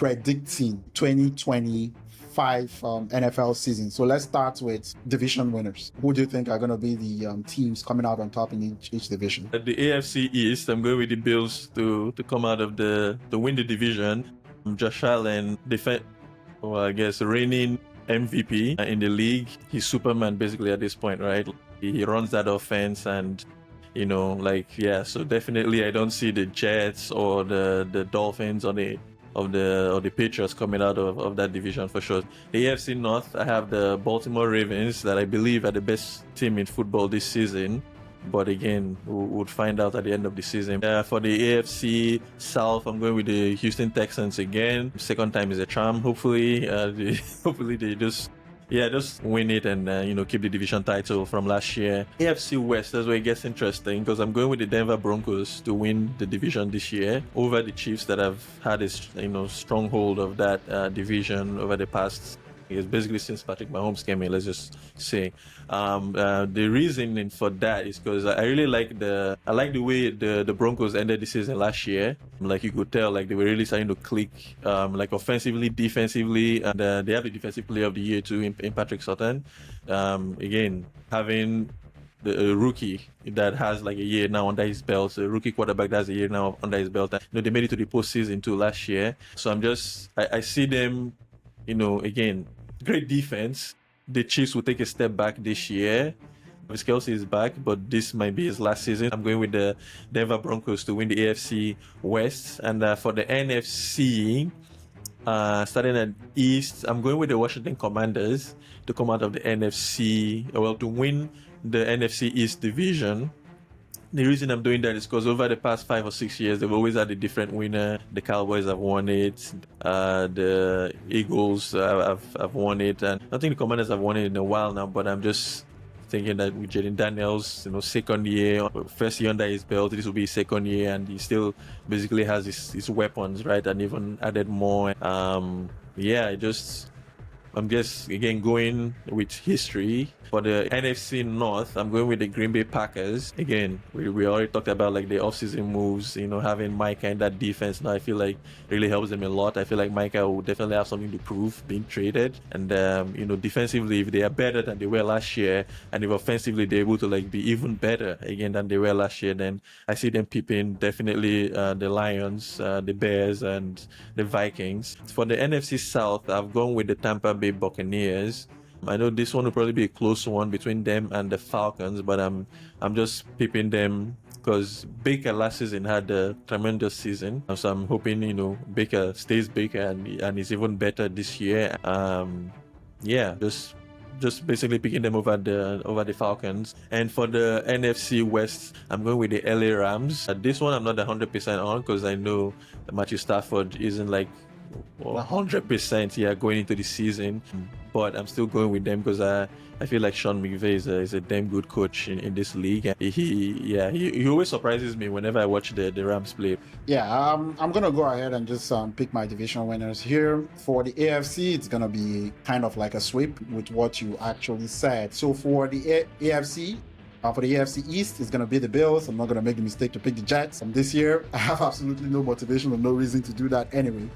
predicting 2025 NFL season. So let's start with division winners. Who do you think are going to be the teams coming out on top in each division? At the AFC East, I'm going with the Bills to come out of to win the division. Josh Allen, I guess reigning MVP in the league. He's Superman basically at this point, right? He runs that offense and so definitely I don't see the Jets or the Dolphins or the Patriots coming out of that division for sure. The AFC North, I have the Baltimore Ravens that I believe are the best team in football this season. But again, we'll find out at the end of the season. For the AFC South, I'm going with the Houston Texans again. Second time is a charm. Hopefully, they just win it and keep the division title from last year. AFC West, that's where it gets interesting because I'm going with the Denver Broncos to win the division this year over the Chiefs that have had a stronghold of that division over the past. It's basically since Patrick Mahomes came in, let's just say. The reasoning for that is because I really like the way the Broncos ended the season last year. Like you could tell, like they were really starting to click, like offensively, defensively, and they have the defensive player of the year too in Patrick Sutton. Again, having the rookie that has like a year now under his belt, a rookie quarterback that has a year now under his belt. They made it to the postseason too last year. So I see them, again, great defense. The Chiefs will take a step back this year. Travis Kelce is back, but this might be his last season. I'm going with the Denver Broncos to win the AFC West. And for the NFC, starting at East, I'm going with the Washington Commanders to come out of the NFC, to win the NFC East division. The reason I'm doing that is because over the past 5 or 6 years, they've always had a different winner. The Cowboys have won it. The Eagles have won it. And I think the Commanders have won it in a while now, but I'm just thinking that with Jaden Daniels, second year, first year under his belt, this will be his second year, and he still basically has his weapons, right? And even added more. I'm just, again, going with history. For the NFC North, I'm going with the Green Bay Packers. Again, we already talked about like the offseason moves, having Micah in that defense now, I feel like really helps them a lot. I feel like Micah will definitely have something to prove being traded. And, defensively, if they are better than they were last year, and if offensively they're able to like be even better again than they were last year, then I see them peeping definitely the Lions, the Bears, and the Vikings. For the NFC South, I've gone with the Tampa Bay Buccaneers. I know this one will probably be a close one between them and the Falcons, but I'm just peeping them because Baker last season had a tremendous season. So I'm hoping, Baker stays Baker and is even better this year. Just basically picking them over the Falcons. And for the NFC West, I'm going with the LA Rams. This one I'm not 100% on because I know that Matthew Stafford isn't like 100% going into the season, but I'm still going with them because I feel like Sean McVay is a damn good coach in this league. And he always surprises me whenever I watch the Rams play. I'm gonna go ahead and just pick my division winners here. For the AFC, it's gonna be kind of like a sweep with what you actually said. So for the AFC, for the AFC East, it's going to be the Bills. I'm not going to make the mistake to pick the Jets. This year, I have absolutely no motivation or no reason to do that anyway.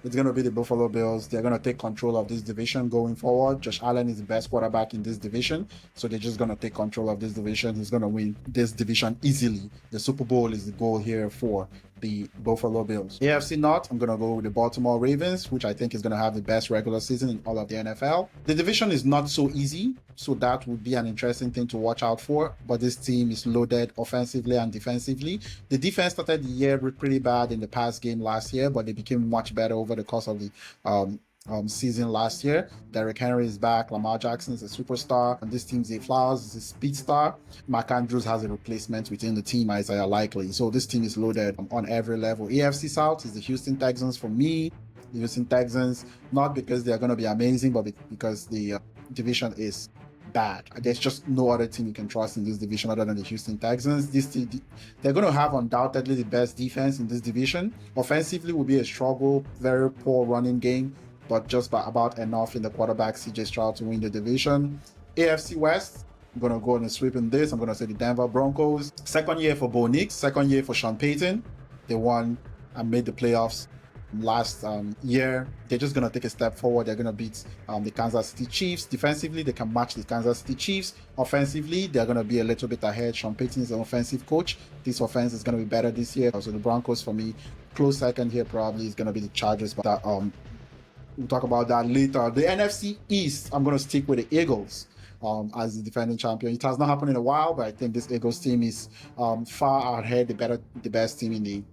It's going to be the Buffalo Bills. They're going to take control of this division going forward. Josh Allen is the best quarterback in this division, so they're just going to take control of this division. He's going to win this division easily. The Super Bowl is the goal here for the Buffalo Bills. AFC North, I'm going to go with the Baltimore Ravens, which I think is going to have the best regular season in all of the NFL. The division is not so easy, so that would be an interesting thing to watch out for, but this team is loaded offensively and defensively. The defense started the year pretty bad in the past game last year, but they became much better over the course of the season last year. Derrick Henry is back. Lamar Jackson is a superstar, and this team, Zay Flowers is a speed star. Mark Andrews has a replacement within the team, Isaiah Likely. So this team is loaded on every level. AFC South is the Houston Texans for me. The Houston Texans, not because they're going to be amazing, but because the division is bad. There's just no other team you can trust in this division other than the Houston Texans. They're going to have undoubtedly the best defense in this division. Offensively will be a struggle, very poor running game, but just by about enough in the quarterback CJ Stroud to win the division. AFC West, I'm going to go on a sweep in this. I'm going to say the Denver Broncos. Second year for Bo Nix, second year for Sean Payton. They won and made the playoffs last year. They're just going to take a step forward. They're going to beat the Kansas City Chiefs. Defensively, they can match the Kansas City Chiefs. Offensively, they're going to be a little bit ahead. Sean Payton is an offensive coach. This offense is going to be better this year. So the Broncos, for me, close second here probably is going to be the Chargers. But we'll talk about that later. The NFC East, I'm going to stick with the Eagles. As the defending champion. It has not happened in a while, but I think this Eagles team is far ahead, the best team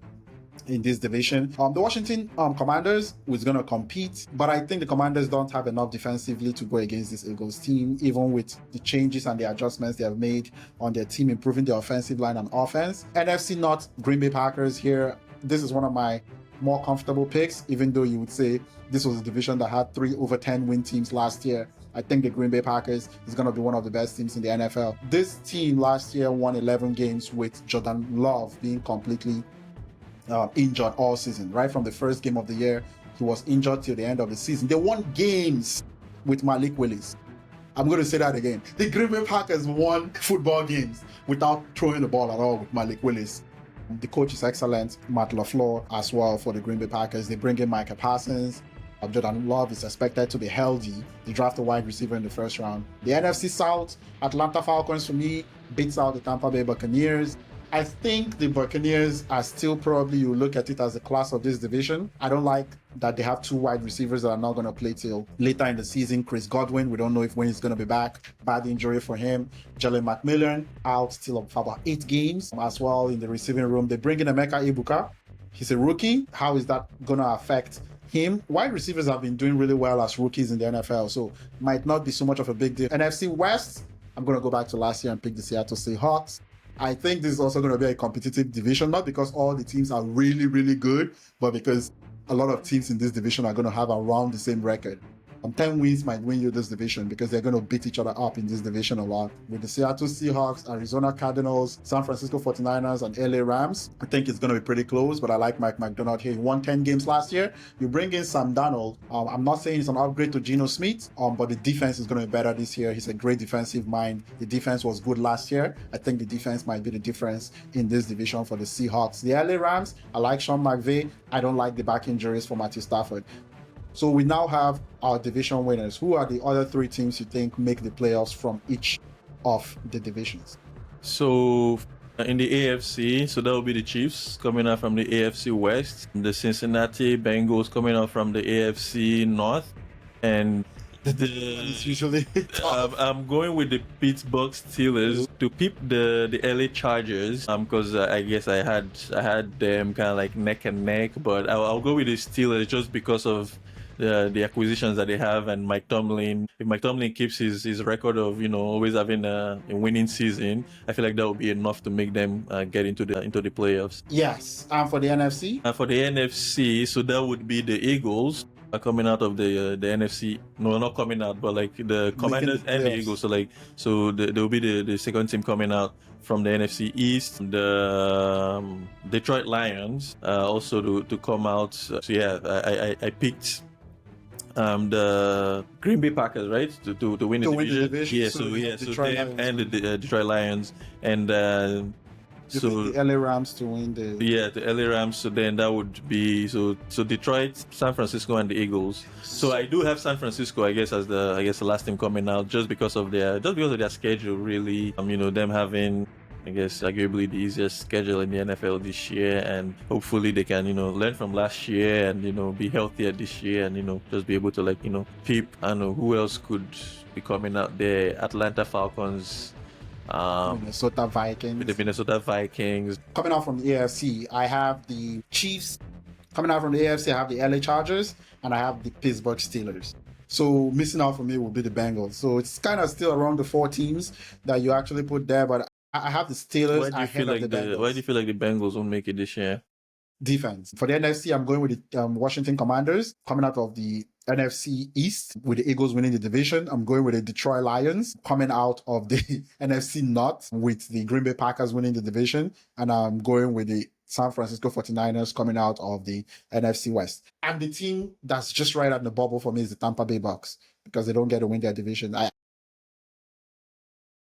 in this division. The Washington Commanders is going to compete, but I think the Commanders don't have enough defensively to go against this Eagles team, even with the changes and the adjustments they have made on their team, improving their offensive line and offense. NFC North, Green Bay Packers here. This is one of my more comfortable picks, even though you would say this was a division that had 3 over 10 win teams last year. I think the Green Bay Packers is going to be one of the best teams in the NFL. This team last year won 11 games with Jordan Love being completely injured all season. Right from the first game of the year, he was injured till the end of the season. They won games with Malik Willis. I'm going to say that again. The Green Bay Packers won football games without throwing the ball at all with Malik Willis. The coach is excellent. Matt LaFleur as well for the Green Bay Packers. They bring in Micah Parsons. Jordan Love is expected to be healthy. They draft a wide receiver in the first round. The NFC South, Atlanta Falcons for me beats out the Tampa Bay Buccaneers. I think the Buccaneers are still probably, you look at it as a class of this division. I don't like that they have 2 wide receivers that are not going to play till later in the season. Chris Godwin, we don't know when he's going to be back. Bad injury for him. Jalen McMillan out still for about 8 games. As well in the receiving room, they bring in Emeka Ibuka. He's a rookie. How is that going to affect him? Wide receivers have been doing really well as rookies in the NFL, so might not be so much of a big deal. NFC West, I'm going to go back to last year and pick the Seattle Seahawks. I think this is also going to be a competitive division, not because all the teams are really, really good, but because a lot of teams in this division are going to have around the same record. 10 wins might win you this division because they're going to beat each other up in this division a lot. With the Seattle Seahawks, Arizona Cardinals, San Francisco 49ers, and LA Rams, I think it's going to be pretty close, but I like Mike McDonald here. He won 10 games last year. You bring in Sam Darnold. I'm not saying it's an upgrade to Geno Smith, but the defense is going to be better this year. He's a great defensive mind. The defense was good last year. I think the defense might be the difference in this division for the Seahawks. The LA Rams, I like Sean McVay. I don't like the back injuries for Matthew Stafford. So we now have our division winners. Who are the other 3 teams you think make the playoffs from each of the divisions? So in the AFC, so that will be the Chiefs coming out from the AFC West, the Cincinnati Bengals coming out from the AFC North, and It's usually I'm going with the Pittsburgh Steelers to peep the LA Chargers because I guess I had them kind of like neck and neck, but I'll go with the Steelers just because of the acquisitions that they have and Mike Tomlin. If Mike Tomlin keeps his record of always having a winning season, I feel like that would be enough to make them get into the playoffs. Yes. And for the NFC? And for the NFC, so that would be the Eagles coming out of the NFC. No, not coming out, but like the Commanders and the Eagles. So there will be the second team coming out from the NFC East. The Detroit Lions also to come out. So yeah, I picked the Green Bay Packers, right, to win the division. Yeah, so them and the Detroit Lions, and so the LA Rams to win the LA Rams. So then that would be so Detroit, San Francisco, and the Eagles. So I do have San Francisco, I guess, as the last team coming out, just because of their schedule, really. Them having, I guess, arguably the easiest schedule in the NFL this year, and hopefully they can, learn from last year and, be healthier this year and, just be able to peep. I don't know who else could be coming out there. Atlanta Falcons, Minnesota Vikings. The Minnesota Vikings. Coming out from the AFC, I have the Chiefs. Coming out from the AFC, I have the LA Chargers, and I have the Pittsburgh Steelers. So missing out for me will be the Bengals. So it's kind of still around the 4 teams that you actually put there, but I have the Steelers ahead of the Bengals. Why do you feel like the Bengals won't make it this year? Defense. For the NFC, I'm going with the Washington Commanders. Coming out of the NFC East, with the Eagles winning the division, I'm going with the Detroit Lions. Coming out of the NFC North, with the Green Bay Packers winning the division. And I'm going with the San Francisco 49ers coming out of the NFC West. And the team that's just right at the bubble for me is the Tampa Bay Bucks, because they don't get to win their division.